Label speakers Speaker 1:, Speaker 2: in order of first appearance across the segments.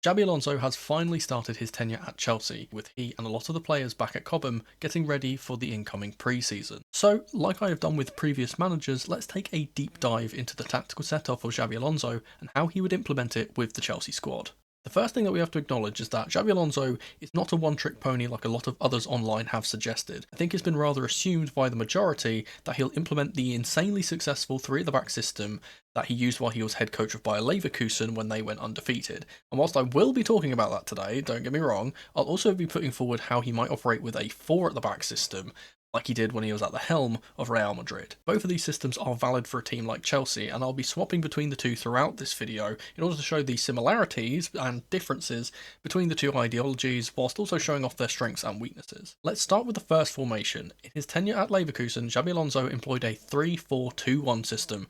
Speaker 1: Xabi Alonso has finally started his tenure at Chelsea, with he and a lot of the players back at Cobham getting ready for the incoming pre-season. So, like I have done with previous managers, let's take a deep dive into the tactical setup of Xabi Alonso and how he would implement it with the Chelsea squad. The first thing that we have to acknowledge is that Xabi Alonso is not a one-trick pony like a lot of others online have suggested. I think it's been rather assumed by the majority that he'll implement the insanely successful three-at-the-back system that he used while he was head coach of Bayer Leverkusen when they went undefeated. And whilst I will be talking about that today, don't get me wrong, I'll also be putting forward how he might operate with a four-at-the-back system, like he did when he was at the helm of Real Madrid. Both of these systems are valid for a team like Chelsea, and I'll be swapping between the two throughout this video in order to show the similarities and differences between the two ideologies, whilst also showing off their strengths and weaknesses. Let's start with the first formation. In his tenure at Leverkusen, Xabi Alonso employed a 3-4-2-1 system,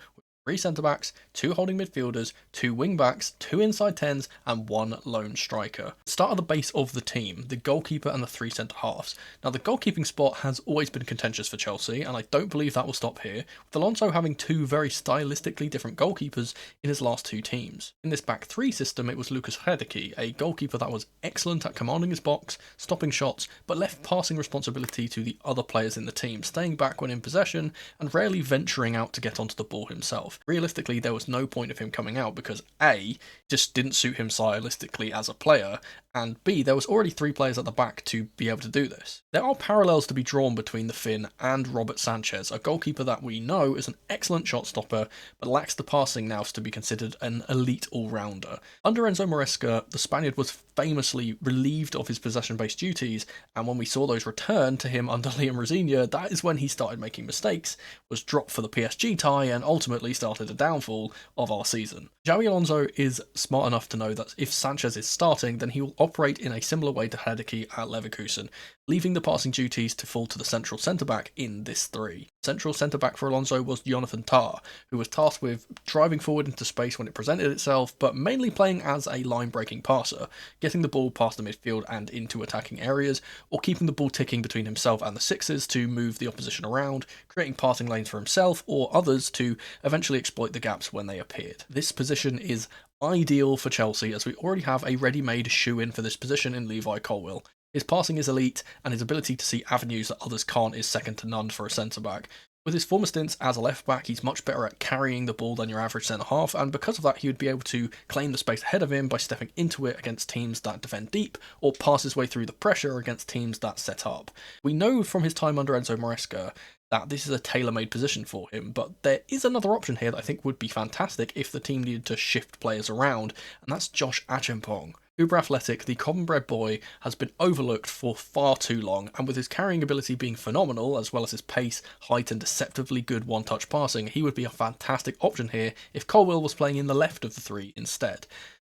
Speaker 1: three centre-backs, two holding midfielders, two wing-backs, two inside 10s, and one lone striker. Start at the base of the team, the goalkeeper and the three centre-halves. Now, the goalkeeping spot has always been contentious for Chelsea, and I don't believe that will stop here, with Alonso having two very stylistically different goalkeepers in his last two teams. In this back three system, it was Lucas Herdecke, a goalkeeper that was excellent at commanding his box, stopping shots, but left passing responsibility to the other players in the team, staying back when in possession, and rarely venturing out to get onto the ball himself. Realistically, there was no point of him coming out because A, just didn't suit him stylistically as a player, and B, there was already three players at the back to be able to do this. There are parallels to be drawn between the Finn and Robert Sanchez, a goalkeeper that we know is an excellent shot stopper, but lacks the passing nous to be considered an elite all-rounder. Under Enzo Maresca, the Spaniard was famously relieved of his possession-based duties, and when we saw those return to him under Liam Rosenior, that is when he started making mistakes, was dropped for the PSG tie, and ultimately started a downfall of our season. Xabi Alonso is smart enough to know that if Sanchez is starting, then he will operate in a similar way to Herdecke at Leverkusen, leaving the passing duties to fall to the central centre-back in this three. Central centre-back for Alonso was Jonathan Tah, who was tasked with driving forward into space when it presented itself, but mainly playing as a line-breaking passer, getting the ball past the midfield and into attacking areas, or keeping the ball ticking between himself and the sixes to move the opposition around, creating passing lanes for himself or others to eventually exploit the gaps when they appeared. This position is ideal for Chelsea as we already have a ready-made shoe-in for this position in Levi Colwill. His passing is elite, and his ability to see avenues that others can't is second to none for a centre-back. With his former stints as a left-back, he's much better at carrying the ball than your average centre-half, and because of that he would be able to claim the space ahead of him by stepping into it against teams that defend deep, or pass his way through the pressure against teams that set up. We know from his time under Enzo Maresca that this is a tailor-made position for him, but there is another option here that I think would be fantastic if the team needed to shift players around, and that's Josh Achimpong. Uber athletic, the common-bred boy has been overlooked for far too long, and with his carrying ability being phenomenal, as well as his pace, height and deceptively good one-touch passing, he would be a fantastic option here if Colwill was playing in the left of the three instead.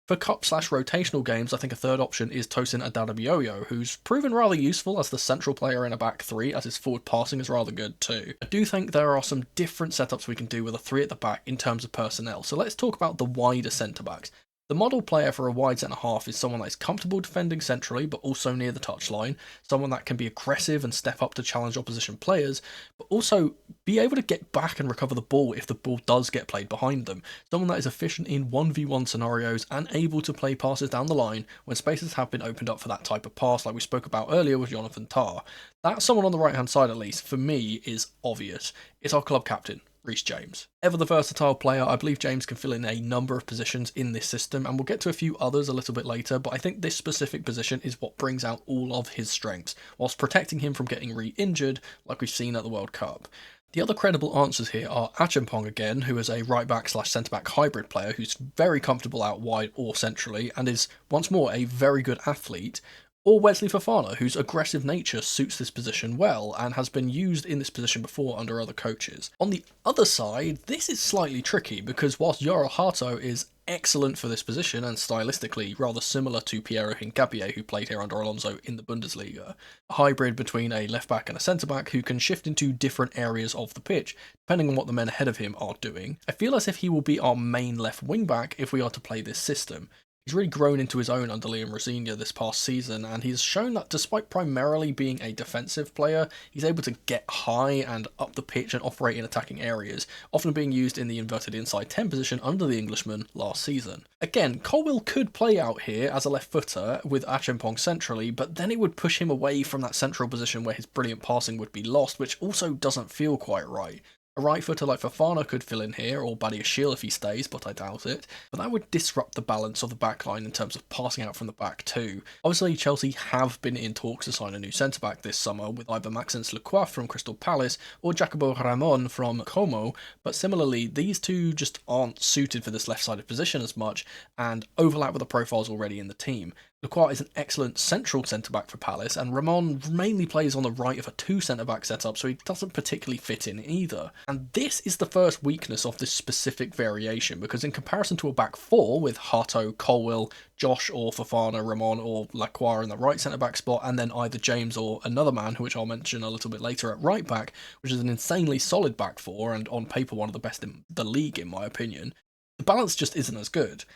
Speaker 1: For cup/rotational games, I think a third option is Tosin Adarabioyo, who's proven rather useful as the central player in a back three, as his forward passing is rather good too. I do think there are some different setups we can do with a three at the back in terms of personnel, so let's talk about the wider centre-backs. The model player for a wide centre-half is someone that is comfortable defending centrally but also near the touchline, someone that can be aggressive and step up to challenge opposition players, but also be able to get back and recover the ball if the ball does get played behind them, someone that is efficient in 1v1 scenarios and able to play passes down the line when spaces have been opened up for that type of pass like we spoke about earlier with Jonathan Tah. That someone on the right hand side at least, for me, is obvious. It's our club captain, Reece James. Ever the versatile player, I believe James can fill in a number of positions in this system, and we'll get to a few others a little bit later, but I think this specific position is what brings out all of his strengths, whilst protecting him from getting re-injured like we've seen at the World Cup. The other credible answers here are Achimpong again, who is a right-back/centre-back hybrid player who's very comfortable out wide or centrally, and is, once more, a very good athlete, or Wesley Fofana, whose aggressive nature suits this position well and has been used in this position before under other coaches. On the other side, this is slightly tricky because whilst Yoel Hato is excellent for this position and stylistically rather similar to Piero Hincapié, who played here under Alonso in the Bundesliga, a hybrid between a left-back and a centre-back who can shift into different areas of the pitch depending on what the men ahead of him are doing, I feel as if he will be our main left wing-back if we are to play this system. He's really grown into his own under Liam Rosenior this past season, and he's shown that despite primarily being a defensive player, he's able to get high and up the pitch and operate in attacking areas, often being used in the inverted inside 10 position under the Englishman last season. Again, Colwill could play out here as a left footer with Achimpong centrally, but then it would push him away from that central position where his brilliant passing would be lost, which also doesn't feel quite right. A right footer like Fofana could fill in here, or Badiashile if he stays, but I doubt it. But that would disrupt the balance of the backline in terms of passing out from the back too. Obviously, Chelsea have been in talks to sign a new centre-back this summer, with either Maxence Lacroix from Crystal Palace or Jacobo Ramon from Como, but similarly, these two just aren't suited for this left-sided position as much, and overlap with the profiles already in the team. Lacroix is an excellent central centre-back for Palace, and Ramon mainly plays on the right of a two centre-back setup, so he doesn't particularly fit in either. And this is the first weakness of this specific variation, because in comparison to a back four with Harto, Colwill, Josh or Fofana, Ramon or Lacroix in the right centre-back spot, and then either James or another man, which I'll mention a little bit later at right back, which is an insanely solid back four, and on paper one of the best in the league in my opinion, the balance just isn't as good.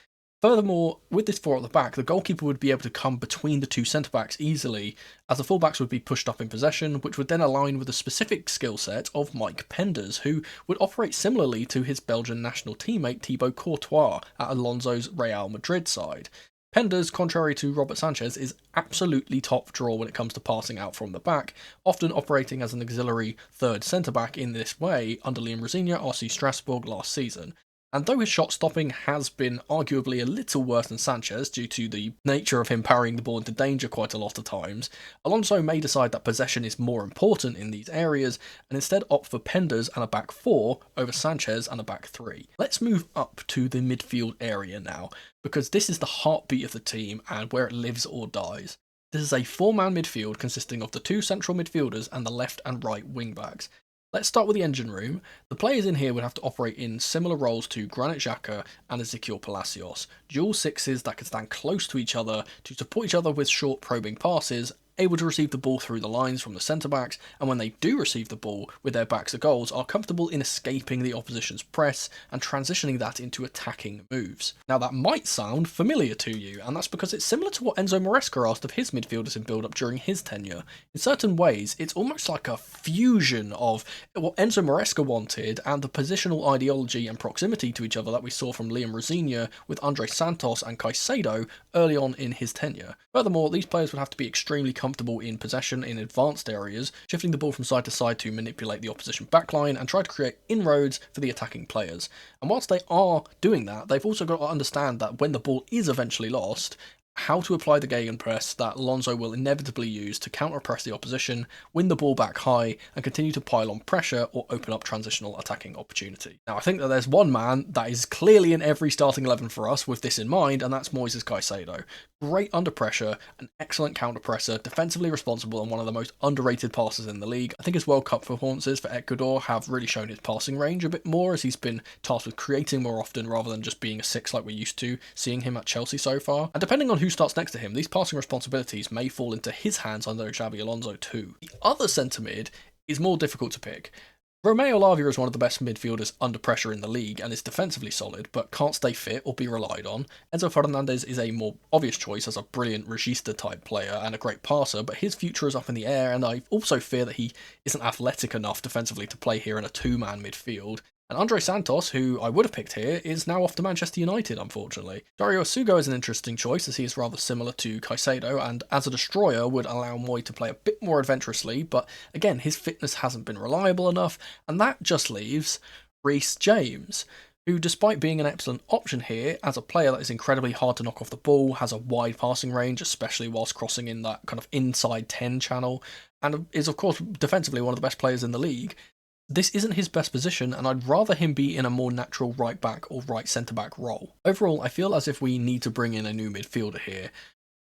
Speaker 1: Furthermore, with this four at the back, the goalkeeper would be able to come between the two centre-backs easily, as the full-backs would be pushed up in possession, which would then align with the specific skill set of Mike Penders, who would operate similarly to his Belgian national teammate Thibaut Courtois at Alonso's Real Madrid side. Penders, contrary to Robert Sanchez, is absolutely top draw when it comes to passing out from the back, often operating as an auxiliary third centre-back in this way under Liam Rosenior, RC Strasbourg last season. And though his shot stopping has been arguably a little worse than Sanchez due to the nature of him parrying the ball into danger quite a lot of times, Alonso may decide that possession is more important in these areas and instead opt for Penders and a back four over Sanchez and a back three. Let's move up to the midfield area now, because this is the heartbeat of the team and where it lives or dies. This is a four-man midfield consisting of the two central midfielders and the left and right wing-backs. Let's start with the engine room. The players in here would have to operate in similar roles to Granit Xhaka and Ezequiel Palacios, dual sixes that can stand close to each other to support each other with short probing passes, able to receive the ball through the lines from the centre-backs, and when they do receive the ball with their backs to goals, are comfortable in escaping the opposition's press and transitioning that into attacking moves. Now that might sound familiar to you, and that's because it's similar to what Enzo Maresca asked of his midfielders in build-up during his tenure. In certain ways, it's almost like a fusion of what Enzo Maresca wanted and the positional ideology and proximity to each other that we saw from Liam Rosenior with Andre Santos and Caicedo early on in his tenure. Furthermore, these players would have to be extremely comfortable in possession in advanced areas, shifting the ball from side to side to manipulate the opposition backline and try to create inroads for the attacking players. And whilst they are doing that, they've also got to understand that when the ball is eventually lost, how to apply the gegenpress that Alonso will inevitably use to counter-press the opposition, win the ball back high, and continue to pile on pressure or open up transitional attacking opportunity. Now, I think that there's one man that is clearly in every starting 11 for us with this in mind, and that's Moises Caicedo. Great under pressure, an excellent counter-presser, defensively responsible, and one of the most underrated passers in the league. I think his World Cup performances for Ecuador have really shown his passing range a bit more, as he's been tasked with creating more often rather than just being a six like we're used to seeing him at Chelsea so far. And depending on who starts next to him, these passing responsibilities may fall into his hands under Xabi Alonso too. The other centre mid is more difficult to pick. Romeo Lavia is one of the best midfielders under pressure in the league and is defensively solid, but can't stay fit or be relied on. Enzo Fernandez is a more obvious choice as a brilliant regista type player and a great passer, but his future is up in the air, and I also fear that he isn't athletic enough defensively to play here in a two-man midfield. And Andre Santos, who I would have picked here, is now off to Manchester United, unfortunately. Dario Sugo is an interesting choice, as he is rather similar to Caicedo, and as a destroyer would allow Moy to play a bit more adventurously, but again, his fitness hasn't been reliable enough, and that just leaves Reece James, who, despite being an excellent option here, as a player that is incredibly hard to knock off the ball, has a wide passing range, especially whilst crossing in that kind of inside 10 channel, and is of course defensively one of the best players in the league. This isn't his best position, and I'd rather him be in a more natural right back or right centre back role. Overall, I feel as if we need to bring in a new midfielder here.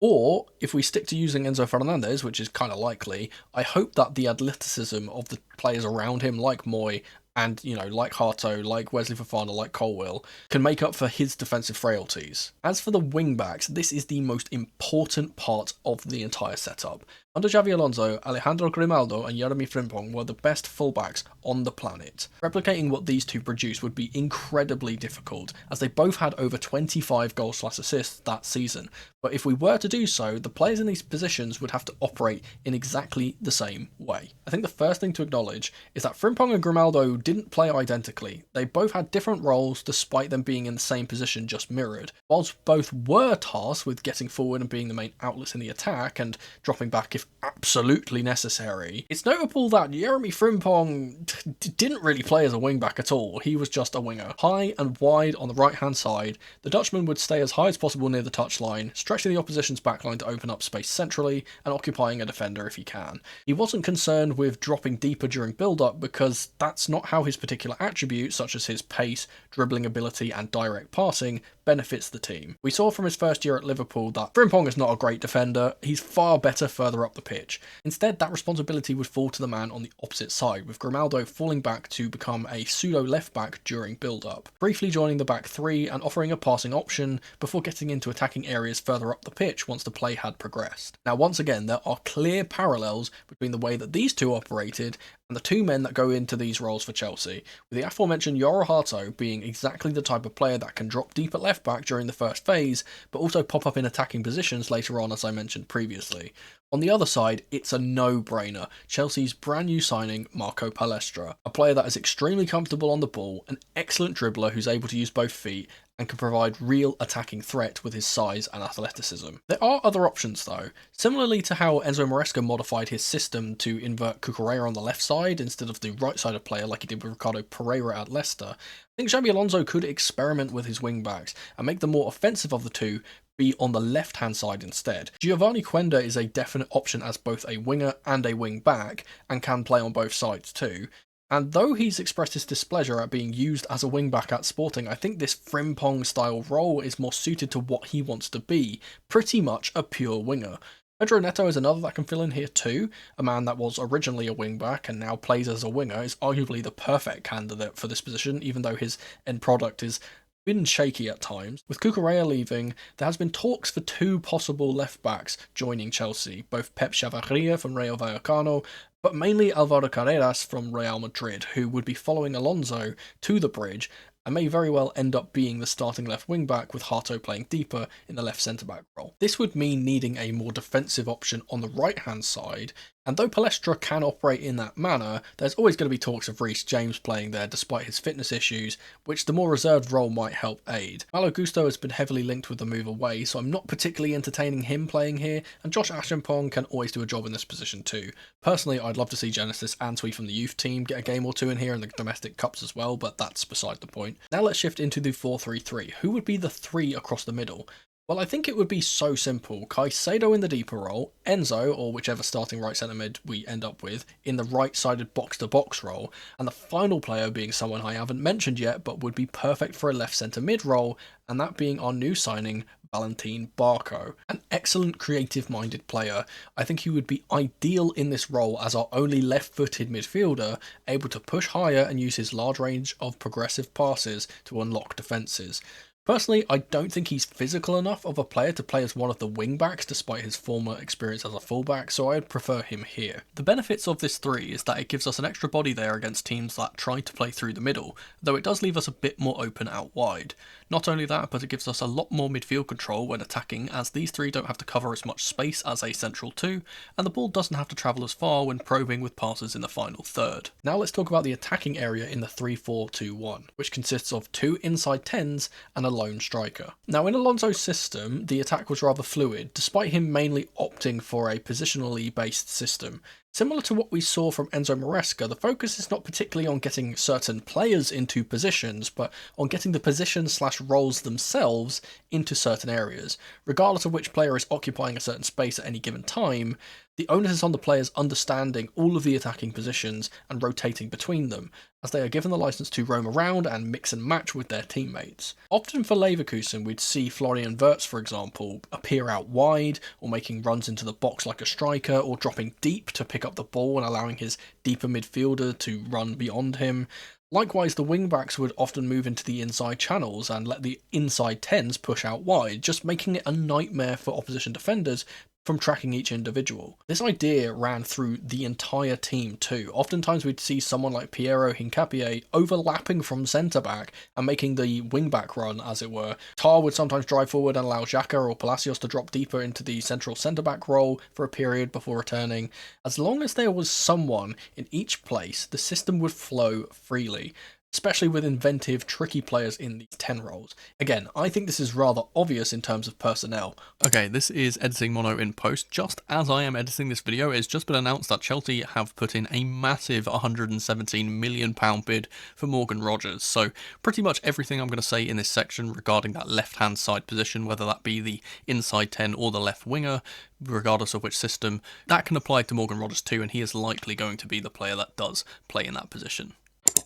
Speaker 1: Or, if we stick to using Enzo Fernandez, which is kind of likely, I hope that the athleticism of the players around him, like Moy and, like Harto, like Wesley Fofana, like Colwill, can make up for his defensive frailties. As for the wing-backs, this is the most important part of the entire setup. Under Xabi Alonso, Alejandro Grimaldo and Jeremy Frimpong were the best fullbacks on the planet. Replicating what these two produced would be incredibly difficult, as they both had over 25 goals/assists that season. But if we were to do so, the players in these positions would have to operate in exactly the same way. I think the first thing to acknowledge is that Frimpong and Grimaldo didn't play identically. They both had different roles despite them being in the same position, just mirrored. Whilst both were tasked with getting forward and being the main outlets in the attack and dropping back if absolutely necessary, it's notable that Jeremy Frimpong didn't really play as a wing-back at all. He was just a winger. High and wide on the right-hand side, the Dutchman would stay as high as possible near the touchline, stretching the opposition's backline to open up space centrally and occupying a defender if he can. He wasn't concerned with dropping deeper during build-up because that's not how his particular attributes, such as his pace, dribbling ability and direct passing, benefits the team. We saw from his first year at Liverpool that Frimpong is not a great defender, he's far better further up the pitch. Instead, that responsibility would fall to the man on the opposite side, with Grimaldo falling back to become a pseudo left-back during build-up, briefly joining the back three and offering a passing option before getting into attacking areas further up the pitch once the play had progressed. Now, once again, there are clear parallels between the way that these two operated and the two men that go into these roles for Chelsea, with the aforementioned Yoro Hato being exactly the type of player that can drop deep at left back during the first phase, but also pop up in attacking positions later on, as I mentioned previously. On the other side, it's a no-brainer. Chelsea's brand new signing, Marco Palestra, a player that is extremely comfortable on the ball, an excellent dribbler who's able to use both feet, and can provide real attacking threat with his size and athleticism. There are other options though. Similarly to how Enzo Maresca modified his system to invert Cucurella on the left side instead of the right-sided player like he did with Ricardo Pereira at Leicester, I think Xabi Alonso could experiment with his wing-backs and make the more offensive of the two be on the left-hand side instead. Giovanni Quenda is a definite option as both a winger and a wing-back, and can play on both sides too. And though he's expressed his displeasure at being used as a wing-back at Sporting, I think this Frimpong-style role is more suited to what he wants to be, pretty much a pure winger. Pedro Neto is another that can fill in here too. A man that was originally a wing-back and now plays as a winger is arguably the perfect candidate for this position, even though his end product is been shaky at times. With Cucurella leaving, there has been talks for two possible left-backs joining Chelsea, both Pep Chavarria from Rayo Vallecano, but mainly Alvaro Carreras from Real Madrid, who would be following Alonso to the bridge and may very well end up being the starting left wing-back with Hato playing deeper in the left centre-back role. This would mean needing a more defensive option on the right-hand side, and though Palestra can operate in that manner, there's always going to be talks of Reece James playing there despite his fitness issues, which the more reserved role might help aid. Malo Gusto has been heavily linked with the move away, so I'm not particularly entertaining him playing here, and Josh Achampong can always do a job in this position too. Personally, I'd love to see Genesis and Twee from the youth team get a game or two in here in the domestic cups as well, but that's beside the point. Now let's shift into the 4-3-3. Who would be the three across the middle? Well, I think it would be so simple. Caicedo in the deeper role, Enzo, or whichever starting right centre mid we end up with, in the right-sided box-to-box role, and the final player being someone I haven't mentioned yet but would be perfect for a left centre mid role, and that being our new signing, Valentin Barco. An excellent creative-minded player. I think he would be ideal in this role as our only left-footed midfielder, able to push higher and use his large range of progressive passes to unlock defences. Personally, I don't think he's physical enough of a player to play as one of the wing-backs despite his former experience as a fullback, so I'd prefer him here. The benefits of this three is that it gives us an extra body there against teams that try to play through the middle, though it does leave us a bit more open out wide. Not only that, but it gives us a lot more midfield control when attacking, as these three don't have to cover as much space as a central two, and the ball doesn't have to travel as far when probing with passes in the final third. Now let's talk about the attacking area in the 3-4-2-1, which consists of two inside 10s and a lone striker. Now in Alonso's system, the attack was rather fluid, despite him mainly opting for a positionally based system. Similar to what we saw from Enzo Maresca, the focus is not particularly on getting certain players into positions, but on getting the positions/roles themselves into certain areas. Regardless of which player is occupying a certain space at any given time, the onus is on the players understanding all of the attacking positions and rotating between them, as they are given the license to roam around and mix and match with their teammates. Often for Leverkusen, we'd see Florian Wirtz, for example, appear out wide, or making runs into the box like a striker, or dropping deep to pick up the ball and allowing his deeper midfielder to run beyond him. Likewise, the wing-backs would often move into the inside channels and let the inside 10s push out wide, just making it a nightmare for opposition defenders from tracking each individual. This idea ran through the entire team too. Oftentimes we'd see someone like Piero Hincapié overlapping from centre-back and making the wing-back run, as it were. Tar would sometimes drive forward and allow Xhaka or Palacios to drop deeper into the central centre-back role for a period before returning. As long as there was someone in each place, the system would flow freely, especially with inventive, tricky players in these 10 roles. Again, I think this is rather obvious in terms of personnel. Okay, this is editing mono in post. Just as I am editing this video, it's just been announced that Chelsea have put in a massive £117 million bid for Morgan Rogers. So pretty much everything I'm going to say in this section regarding that left-hand side position, whether that be the inside 10 or the left winger, regardless of which system, that can apply to Morgan Rogers too, and he is likely going to be the player that does play in that position.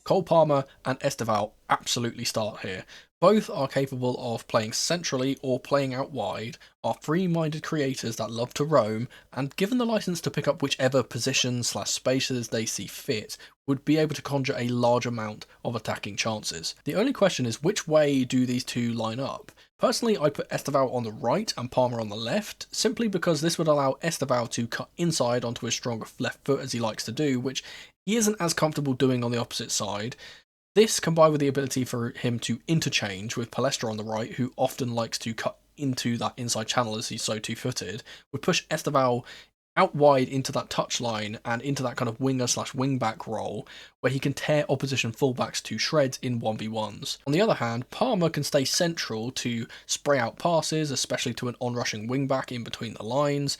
Speaker 1: Cole Palmer and Esteval absolutely start here. Both are capable of playing centrally or playing out wide, are free-minded creators that love to roam, and given the license to pick up whichever positions/spaces they see fit, would be able to conjure a large amount of attacking chances. The only question is, which way do these two line up? Personally, I put Esteval on the right and Palmer on the left, simply because this would allow Esteval to cut inside onto his stronger left foot as he likes to do, which he isn't as comfortable doing on the opposite side. This, combined with the ability for him to interchange with Palestra on the right, who often likes to cut into that inside channel as he's so two-footed, would push Esteval out wide into that touchline and into that kind of winger/wing-back role where he can tear opposition fullbacks to shreds in 1v1s. On the other hand, Palmer can stay central to spray out passes, especially to an onrushing wing-back in between the lines,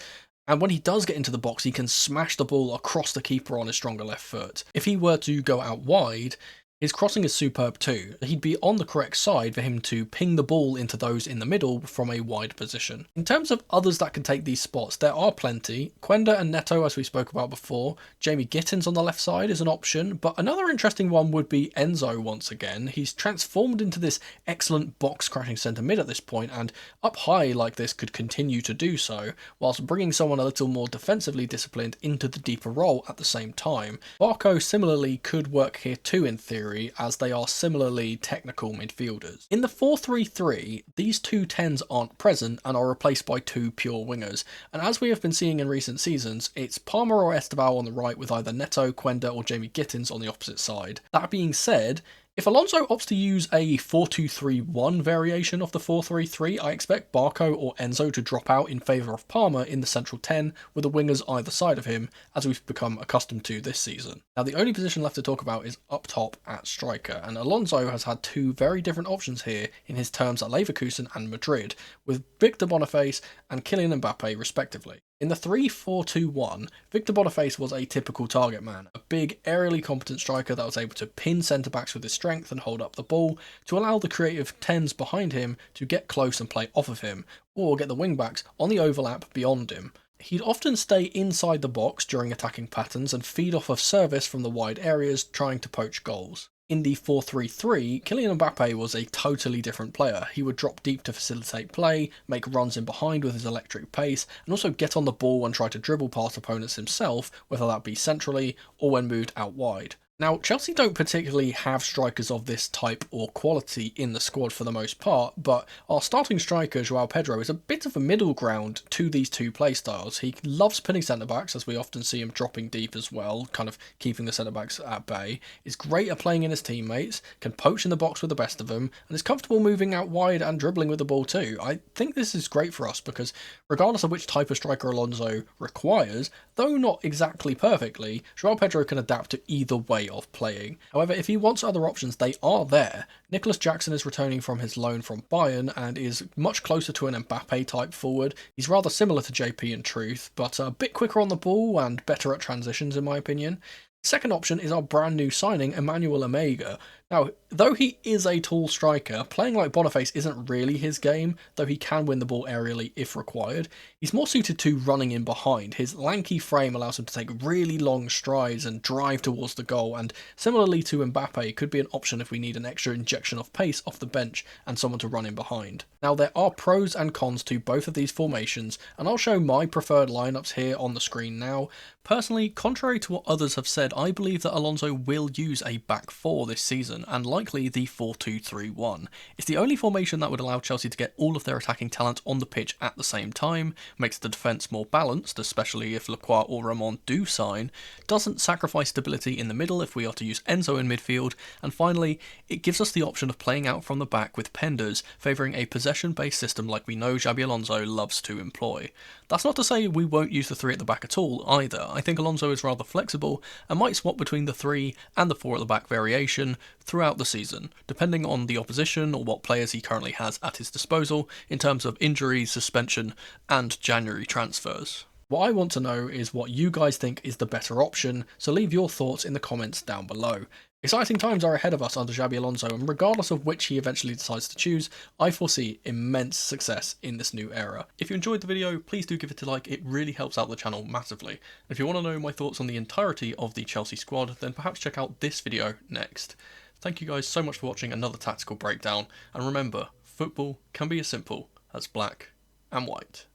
Speaker 1: and when he does get into the box, he can smash the ball across the keeper on his stronger left foot. If he were to go out wide, his crossing is superb too. He'd be on the correct side for him to ping the ball into those in the middle from a wide position. In terms of others that can take these spots, there are plenty. Quenda and Neto, as we spoke about before. Jamie Gittins on the left side is an option, but another interesting one would be Enzo once again. He's transformed into this excellent box-crashing centre mid at this point, and up high like this could continue to do so, whilst bringing someone a little more defensively disciplined into the deeper role at the same time. Barco similarly could work here too in theory, as they are similarly technical midfielders. In the 4-3-3, these two 10s aren't present and are replaced by two pure wingers, and as we have been seeing in recent seasons, it's Palmer or Esteval on the right with either Neto, Quenda or Jamie Gittins on the opposite side. That being said, if Alonso opts to use a 4-2-3-1 variation of the 4-3-3, I expect Barco or Enzo to drop out in favour of Palmer in the central 10 with the wingers either side of him, as we've become accustomed to this season. Now the only position left to talk about is up top at striker, and Alonso has had two very different options here in his terms at Leverkusen and Madrid, with Victor Boniface and Kylian Mbappe respectively. In the 3-4-2-1, Victor Boniface was a typical target man, a big, aerially competent striker that was able to pin centre-backs with his strength and hold up the ball to allow the creative 10s behind him to get close and play off of him, or get the wing-backs on the overlap beyond him. He'd often stay inside the box during attacking patterns and feed off of service from the wide areas, trying to poach goals. In the 4-3-3, Kylian Mbappe was a totally different player. He would drop deep to facilitate play, make runs in behind with his electric pace, and also get on the ball and try to dribble past opponents himself, whether that be centrally or when moved out wide. Now, Chelsea don't particularly have strikers of this type or quality in the squad for the most part, but our starting striker, Joao Pedro, is a bit of a middle ground to these two playstyles. He loves pinning centre-backs, as we often see him dropping deep as well, kind of keeping the centre-backs at bay. Is great at playing in his teammates, can poach in the box with the best of them, and is comfortable moving out wide and dribbling with the ball too. I think this is great for us because regardless of which type of striker Alonso requires, though not exactly perfectly, Joao Pedro can adapt to either way of playing. However, if he wants other options, they are there. Nicholas Jackson is returning from his loan from Bayern and is much closer to an Mbappe type forward. He's rather similar to JP in truth, but a bit quicker on the ball and better at transitions in my opinion. Second option is our brand new signing, Emmanuel Omega. Now, though he is a tall striker, playing like Boniface isn't really his game, though he can win the ball aerially if required. He's more suited to running in behind. His lanky frame allows him to take really long strides and drive towards the goal, and similarly to Mbappe, could be an option if we need an extra injection of pace off the bench and someone to run in behind. Now, there are pros and cons to both of these formations, and I'll show my preferred lineups here on the screen now. Personally, contrary to what others have said, I believe that Alonso will use a back four this season, and likely the 4-2-3-1. It's the only formation that would allow Chelsea to get all of their attacking talent on the pitch at the same time, makes the defence more balanced, especially if Lacroix or Ramon do sign, doesn't sacrifice stability in the middle if we are to use Enzo in midfield, and finally, it gives us the option of playing out from the back with Penders, favouring a possession-based system like we know Xabi Alonso loves to employ. That's not to say we won't use the three at the back at all either. I think Alonso is rather flexible and might swap between the 3 and the 4 at the back variation throughout the season, depending on the opposition or what players he currently has at his disposal in terms of injuries, suspension and January transfers. What I want to know is what you guys think is the better option, so leave your thoughts in the comments down below. Exciting times are ahead of us under Xabi Alonso, and regardless of which he eventually decides to choose, I foresee immense success in this new era. If you enjoyed the video, please do give it a like, it really helps out the channel massively. And if you want to know my thoughts on the entirety of the Chelsea squad, then perhaps check out this video next. Thank you guys so much for watching another tactical breakdown, and remember, football can be as simple as black and white.